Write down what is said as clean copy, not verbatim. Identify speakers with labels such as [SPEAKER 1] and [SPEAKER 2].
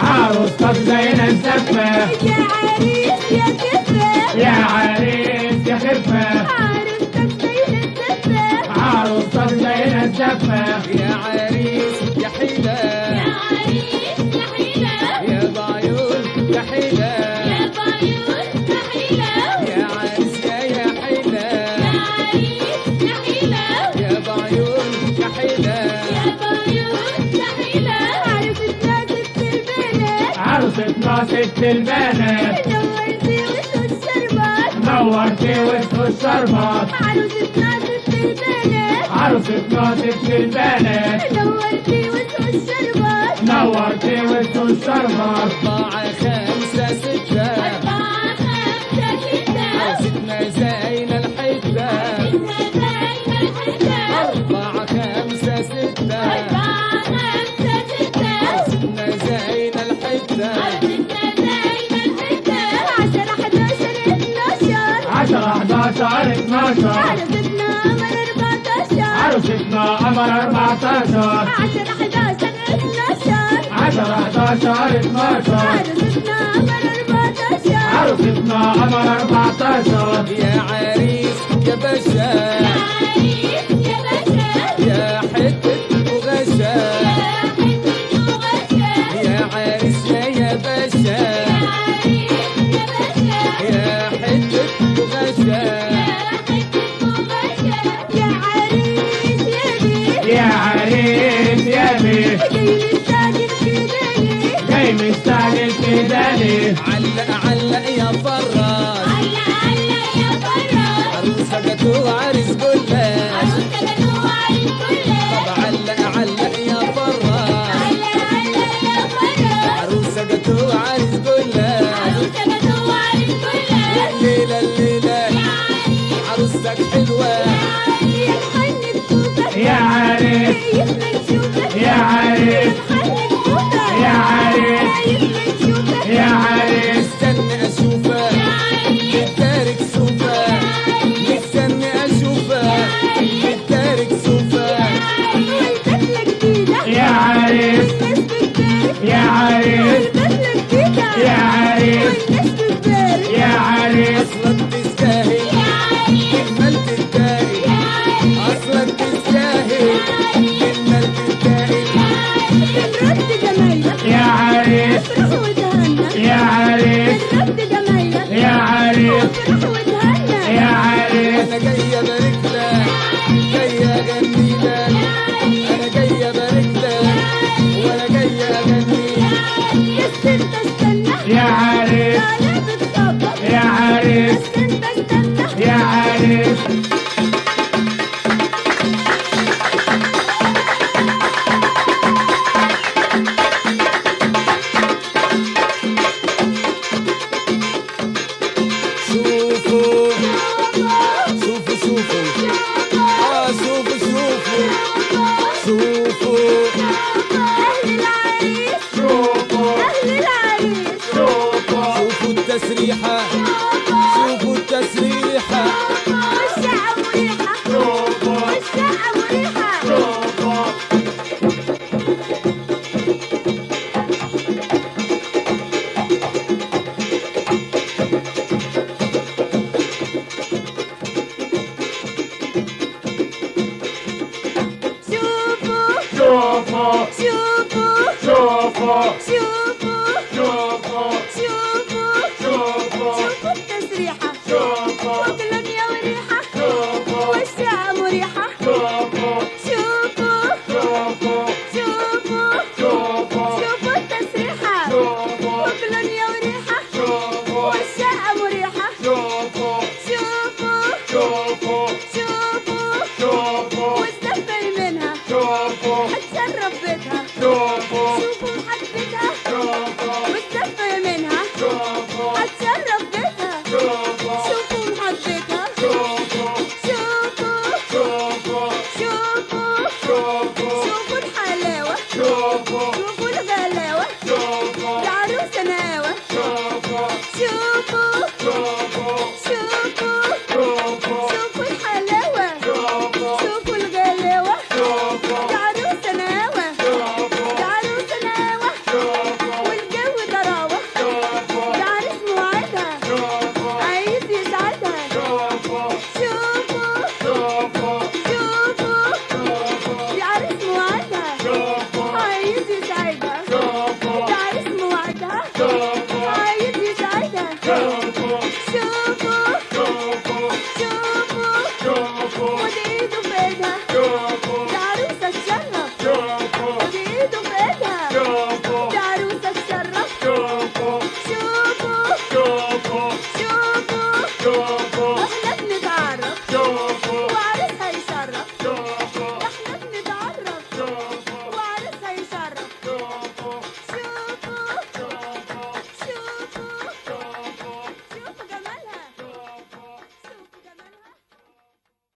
[SPEAKER 1] عروستك زينة الزفة
[SPEAKER 2] يا عريس يا خفة
[SPEAKER 1] يا عريس يا خفة
[SPEAKER 2] عروستك زينة الزفة
[SPEAKER 1] عروستك زينة الزفة
[SPEAKER 3] يا عريس يا حيلة
[SPEAKER 2] يا عريس يا حيلة
[SPEAKER 3] يا بعيون يا حيلة
[SPEAKER 2] يا بعيون يا حيلة
[SPEAKER 3] يا عريس يا حيلة
[SPEAKER 2] يا عريس يا حيلة
[SPEAKER 3] يا بعيون يا حيلة
[SPEAKER 2] يا بعيون يا حيلة عروستنا ست البنات
[SPEAKER 1] عروستنا ست البنات
[SPEAKER 2] نورتي وسط الشربات
[SPEAKER 1] نورتي وسط الشربات
[SPEAKER 2] عروستنا ست البنات
[SPEAKER 1] عروستنا ست البنات
[SPEAKER 2] نورتي وسط الشربات
[SPEAKER 3] 4 5 6
[SPEAKER 2] 4 5 6
[SPEAKER 3] عروستنا زينة الحدة 4 5 6 عروستنا زينة الحدة
[SPEAKER 1] 10 11 12
[SPEAKER 2] عروستنا قمر 14
[SPEAKER 1] عروستنا قمر 14
[SPEAKER 2] 10 11 12
[SPEAKER 1] عروستنا قمر 14
[SPEAKER 3] يا عريس يا باشا يا حتة وغشا يا عريس يا باشا يا حتة وغشا
[SPEAKER 1] يا عريس يا بيه
[SPEAKER 2] جاي
[SPEAKER 1] جاي مستعجل كده ليه
[SPEAKER 3] علق يا فراس عروسة جاتو عريس جلاش طب علق يا فراس عروسة جاتو عريس جلاش الليلة عروستك حلوة
[SPEAKER 1] يا عريس يا عريس يا عريس يا عريس
[SPEAKER 3] مستني اشوفك بالتارك سوفك مستني اشوفك بالتارك سوفك
[SPEAKER 1] يا عريس يا عريس يا عريس يا عريس
[SPEAKER 3] اصلك تستاهل كلمة تتاهل اصلك تستاهل كلمة تتاهل
[SPEAKER 1] يا عريس يا عريس يا عريس يا عريس
[SPEAKER 3] انا جاي ابارك لك جاي اغني لك انا جاي ابارك لك وانا جاي اغني
[SPEAKER 1] يا عريس يا عريس يا عريس
[SPEAKER 3] شوفوا شوفوا شوفوا شوفوا شوفوا شوفوا شوفوا التسريحة شوفوا التسريحة
[SPEAKER 2] شوفوا
[SPEAKER 1] شوفوا
[SPEAKER 2] شوفوا
[SPEAKER 1] شوفوا